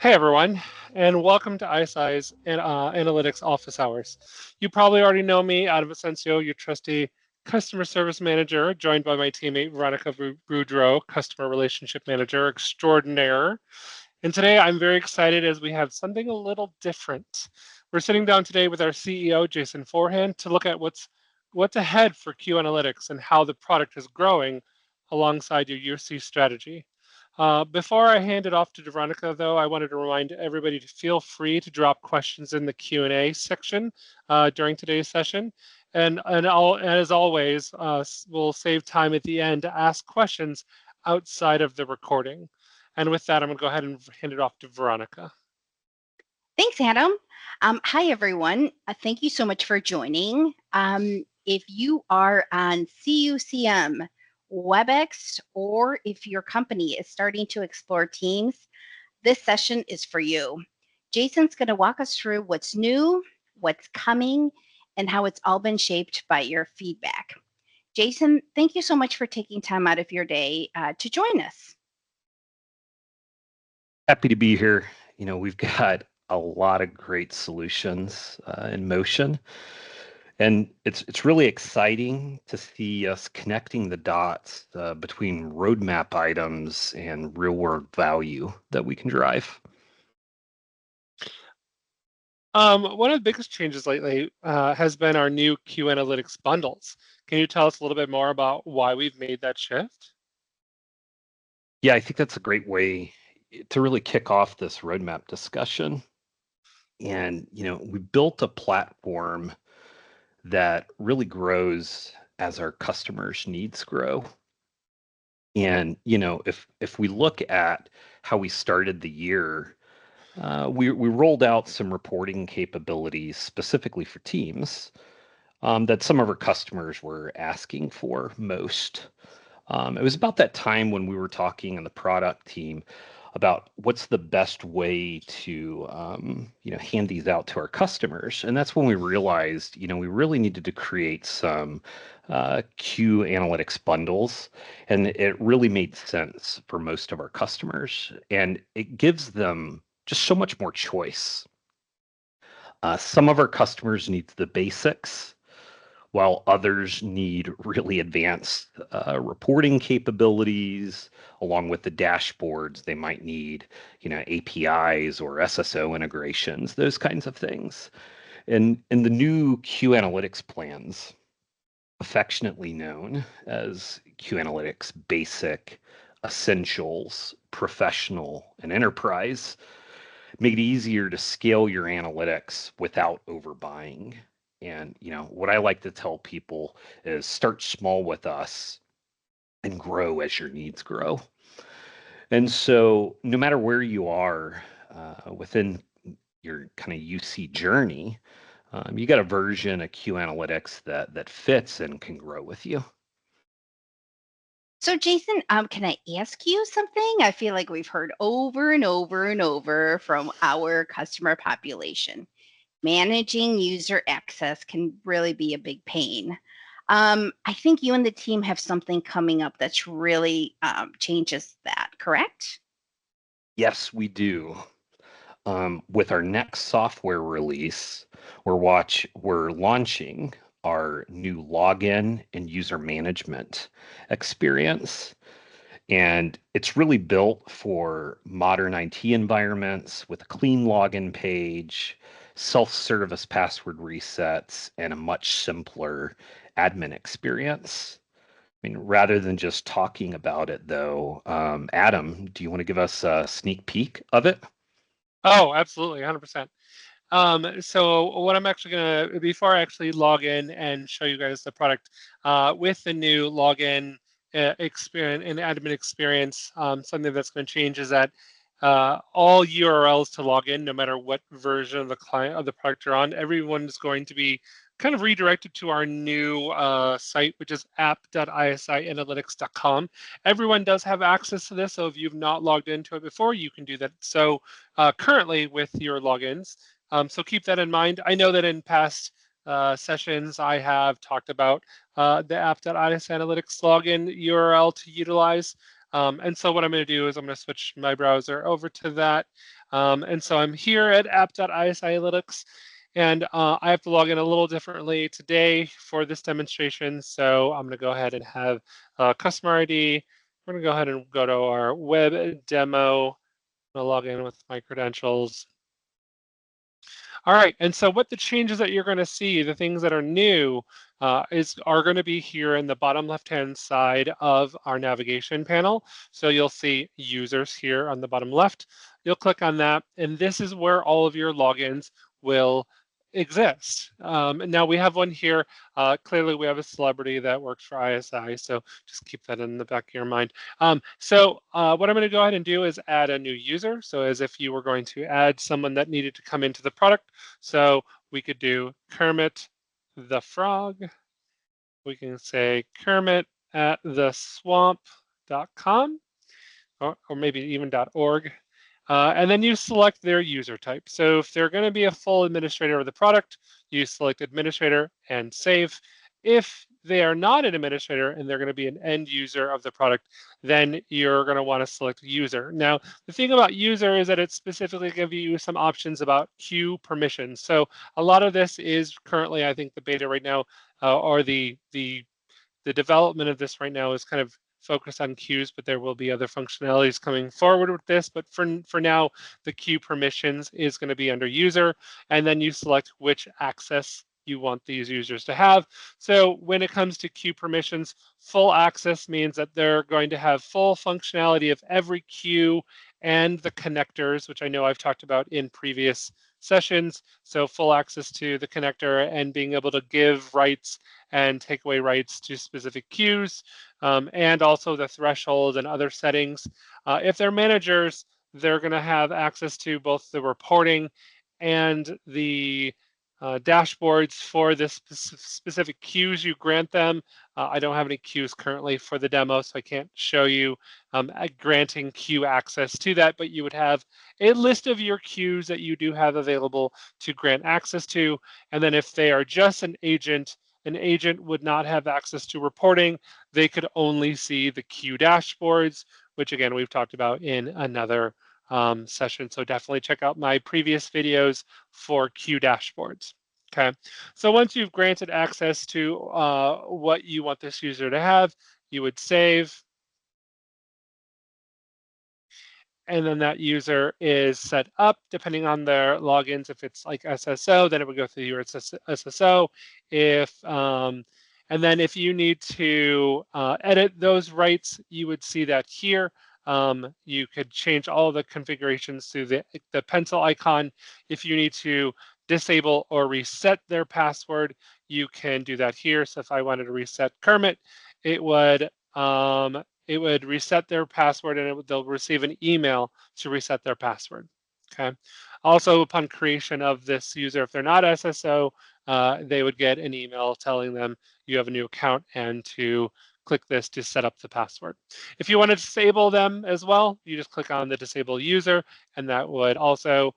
Hey everyone, and welcome to ISI's Analytics Office Hours. You probably already know me, Adam Asensio, your trusty customer service manager, joined by my teammate Veronica Boudreau, customer relationship manager extraordinaire. And today I'm very excited as we have something a little different. We're sitting down today with our CEO, Jason Forehand, to look at what's ahead for Q Analytics and how the product is growing alongside your UC strategy. Before I hand it off to Veronica, though, I wanted to remind everybody to feel free to drop questions in the Q&A section during today's session. And as always, we'll save time at the end to ask questions outside of the recording. And with that, I'm going to go ahead and hand it off to Veronica. Thanks, Adam. Hi, everyone. Thank you so much for joining. If you are on CUCM, WebEx, or if your company is starting to explore Teams, this session is for you. Jason's going to walk us through what's new, what's coming, and how it's all been shaped by your feedback. Jason, thank you so much for taking time out of your day to join us. Happy to be here. We've got a lot of great solutions in motion. And it's really exciting to see us connecting the dots between roadmap items and real world value that we can drive. One of the biggest changes lately has been our new Q Analytics bundles. Can you tell us a little bit more about why we've made that shift? Yeah, I think that's a great way to really kick off this roadmap discussion. And, we built a platform that really grows as our customers' needs grow. And if we look at how we started the year, we rolled out some reporting capabilities specifically for Teams that some of our customers were asking for most. It was about that time when we were talking in the product team about what's the best way to hand these out to our customers, and that's when we realized we really needed to create some Q Analytics bundles, and it really made sense for most of our customers, and it gives them just so much more choice. Some of our customers need the basics, while others need really advanced reporting capabilities. Along with the dashboards, they might need, APIs or SSO integrations, those kinds of things. And in the new Q Analytics plans, affectionately known as Q Analytics Basic, Essentials, Professional, and Enterprise, make it easier to scale your analytics without overbuying. And what I like to tell people is start small with us and grow as your needs grow. And so no matter where you are within your kind of UC journey, you got a version of Q Analytics that fits and can grow with you. So, Jason, can I ask you something? I feel like we've heard over and over and over from our customer population. Managing user access can really be a big pain. I think you and the team have something coming up that's really changes that, correct? Yes, we do. With our next software release, we're launching our new login and user management experience. And it's really built for modern IT environments with a clean login page, self-service password resets, and a much simpler admin experience. I mean, rather than just talking about it, though, Adam, do you want to give us a sneak peek of it? Oh, absolutely, 100%. So what I'm actually gonna, before I actually log in and show you guys the product, with the new login experience and admin experience, something that's going to change is that all URLs to log in, no matter what version of the client of the product you're on, everyone is going to be kind of redirected to our new site, which is app.isianalytics.com. Everyone does have access to this, so if you've not logged into it before, you can do that. So currently with your logins. So keep that in mind. I know that in past sessions, I have talked about the app.isianalytics login URL to utilize. And so what I'm going to do is I'm going to switch my browser over to that. And so I'm here at app.isianalytics. And I have to log in a little differently today for this demonstration. So I'm going to go ahead and have customer ID. We're going to go ahead and go to our web demo. I'll log in with my credentials. All right, and so what the changes that you're going to see, the things that are new, are going to be here in the bottom left-hand side of our navigation panel. So you'll see users here on the bottom left. You'll click on that, and this is where all of your logins will exist. Now we have one here. Clearly, we have a celebrity that works for ISI, so just keep that in the back of your mind. So what I'm going to go ahead and do is add a new user. So as if you were going to add someone that needed to come into the product. So we could do Kermit the Frog. We can say Kermit at theswamp.com or maybe even .org. And then you select their user type. So if they're going to be a full administrator of the product, you select administrator and save. If they are not an administrator and they're going to be an end user of the product, then you're going to want to select user. Now, the thing about user is that it specifically gives you some options about queue permissions. So a lot of this is currently, I think the beta right now, or the development of this right now is kind of focused on queues, but there will be other functionalities coming forward with this. But for now, the queue permissions is going to be under user, and then you select which access you want these users to have. So when it comes to queue permissions, full access means that they're going to have full functionality of every queue and the connectors, which I know I've talked about in previous sessions. So full access to the connector and being able to give rights and take away rights to specific queues, and also the threshold and other settings. If they're managers, they're going to have access to both the reporting and the dashboards for the specific queues you grant them. I don't have any queues currently for the demo, so I can't show you granting queue access to that, but you would have a list of your queues that you do have available to grant access to. And then if they are just an agent would not have access to reporting. They could only see the queue dashboards, which again, we've talked about in another session. So definitely check out my previous videos for queue dashboards. Okay, so once you've granted access to what you want this user to have, you would save. And then that user is set up depending on their logins. If it's like SSO, then it would go through your SSO. And then if you need to edit those rights, you would see that here. You could change all the configurations through the pencil icon. If you need to disable or reset their password, you can do that here. So if I wanted to reset Kermit, it would reset their password, and they'll receive an email to reset their password. Okay. Also, upon creation of this user, if they're not SSO, they would get an email telling them you have a new account and to click this to set up the password. If you want to disable them as well, you just click on the disable user, and that would also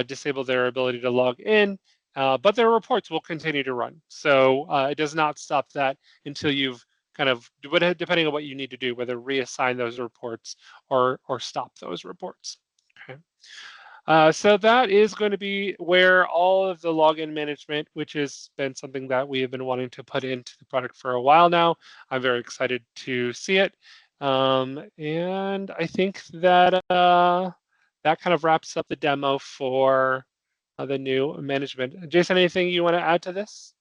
disable their ability to log in. But their reports will continue to run. So it does not stop that until you've kind of, depending on what you need to do, whether reassign those reports or stop those reports. Okay. So that is going to be where all of the login management, which has been something that we have been wanting to put into the product for a while now. I'm very excited to see it. And I think that that kind of wraps up the demo for the new management. Jason, anything you want to add to this?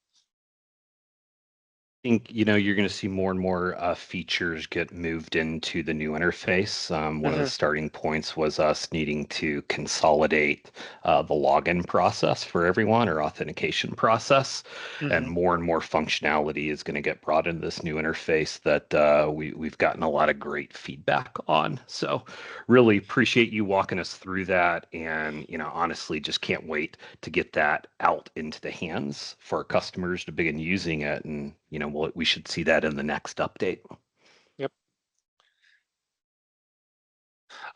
Think you're going to see more and more features get moved into the new interface. One of the starting points was us needing to consolidate the login process for everyone, or authentication process, and more functionality is going to get brought into this new interface that we've gotten a lot of great feedback on. So really appreciate you walking us through that, and honestly just can't wait to get that out into the hands for our customers to begin using it. And we should see that in the next update. Yep.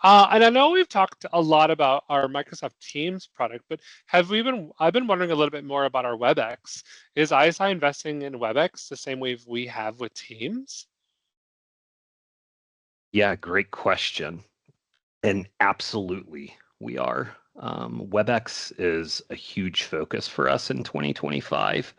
And I know we've talked a lot about our Microsoft Teams product, but I've been wondering a little bit more about our WebEx. Is ISI investing in WebEx the same way we have with Teams? Yeah, great question. And absolutely, we are. WebEx is a huge focus for us in 2025.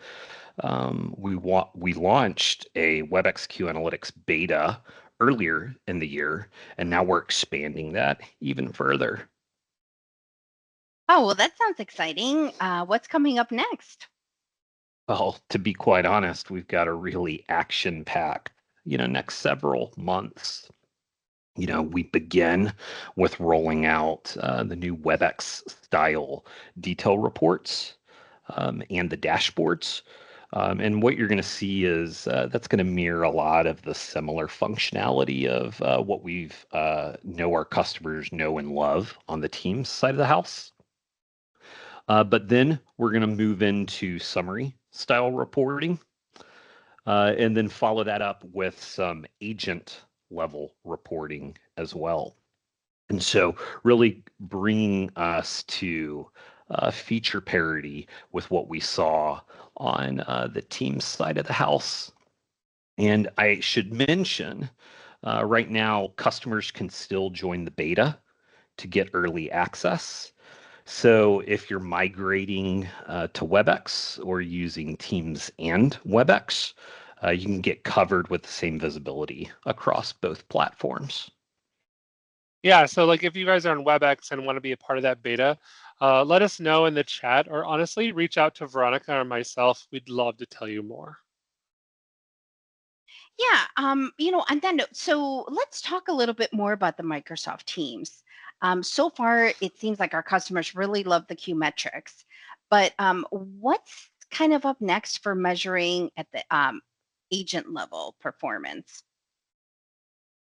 We launched a WebEx Q Analytics beta earlier in the year, and now we're expanding that even further. Oh, well, that sounds exciting. What's coming up next? Well, to be quite honest, we've got a really action-packed, next several months. We begin with rolling out the new WebEx style detail reports and the dashboards. And what you're going to see is that's going to mirror a lot of the similar functionality of what we've know our customers know and love on the Teams side of the house. But then we're going to move into summary style reporting and then follow that up with some agent level reporting as well. And so, really bringing us to feature parity with what we saw on the Teams side of the house. And I should mention right now, customers can still join the beta to get early access. So if you're migrating to WebEx or using Teams and WebEx, you can get covered with the same visibility across both platforms. Yeah, so like if you guys are on WebEx and want to be a part of that beta, let us know in the chat, or honestly, reach out to Veronica or myself. We'd love to tell you more. Yeah, on that note, so let's talk a little bit more about the Microsoft Teams. So far, it seems like our customers really love the Q metrics, but what's kind of up next for measuring at the agent level performance?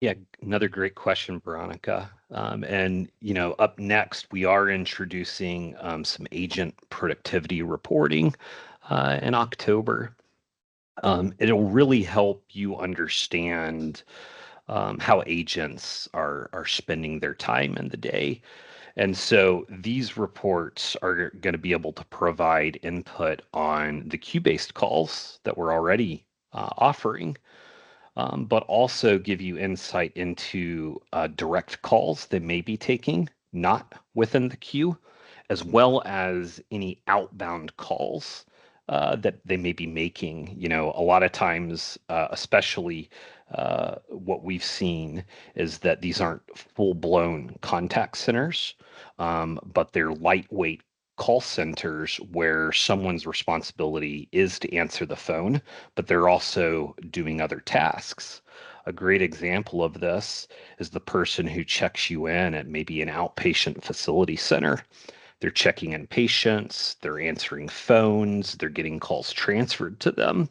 Yeah, another great question, Veronica. And up next, we are introducing some agent productivity reporting in October. It'll really help you understand how agents are spending their time in the day. And so these reports are going to be able to provide input on the queue-based calls that we're already offering, but also give you insight into direct calls they may be taking, not within the queue, as well as any outbound calls that they may be making. A lot of times, especially what we've seen is that these aren't full-blown contact centers, but they're lightweight call centers where someone's responsibility is to answer the phone, but they're also doing other tasks. A great example of this is the person who checks you in at maybe an outpatient facility center. They're checking in patients, they're answering phones, they're getting calls transferred to them.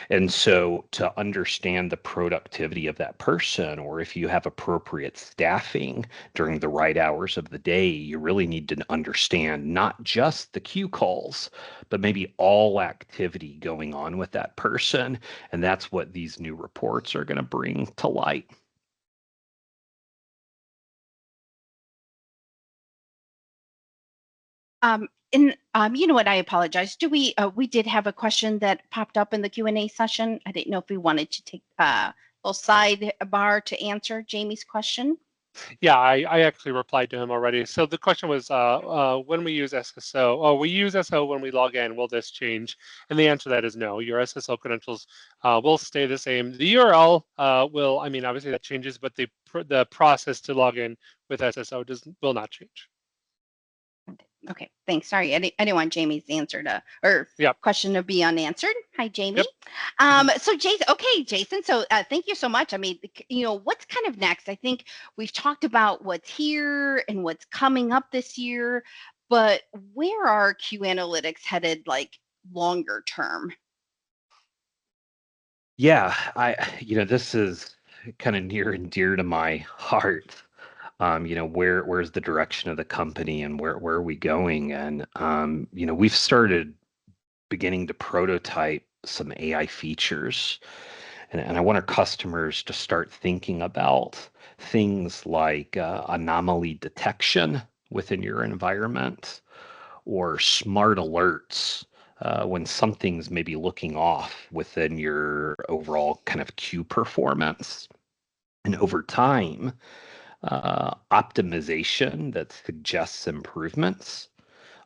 And so to understand the productivity of that person, or if you have appropriate staffing during the right hours of the day, you really need to understand not just the queue calls, but maybe all activity going on with that person. And that's what these new reports are going to bring to light. And you know what? I apologize. Do we did have a question that popped up in the Q&A session. I didn't know if we wanted to take a little sidebar to answer Jamie's question. Yeah, I actually replied to him already. So the question was, when we use SSO, we use SSO when we log in, will this change? And the answer to that is no. Your SSO credentials will stay the same. The URL will, I mean, obviously that changes, but the process to log in with SSO will not change. Okay, thanks. Sorry, I didn't want Jamie's answer or Yep. question to be unanswered. Hi, Jamie. Yep. So Jason. So thank you so much. I mean, what's kind of next? I think we've talked about what's here and what's coming up this year, but where are Q Analytics headed, like longer term? Yeah, this is kind of near and dear to my heart. Where's the direction of the company and where are we going? And we've started beginning to prototype some AI features, and I want our customers to start thinking about things like anomaly detection within your environment or smart alerts when something's maybe looking off within your overall kind of queue performance. And over time, optimization that suggests improvements,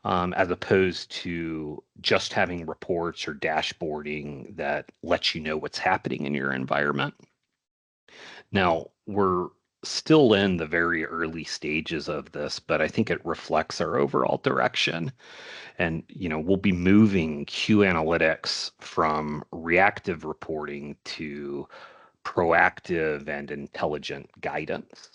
as opposed to just having reports or dashboarding that lets you know what's happening in your environment. Now, we're still in the very early stages of this, but I think it reflects our overall direction. And, we'll be moving Q analytics from reactive reporting to proactive and intelligent guidance.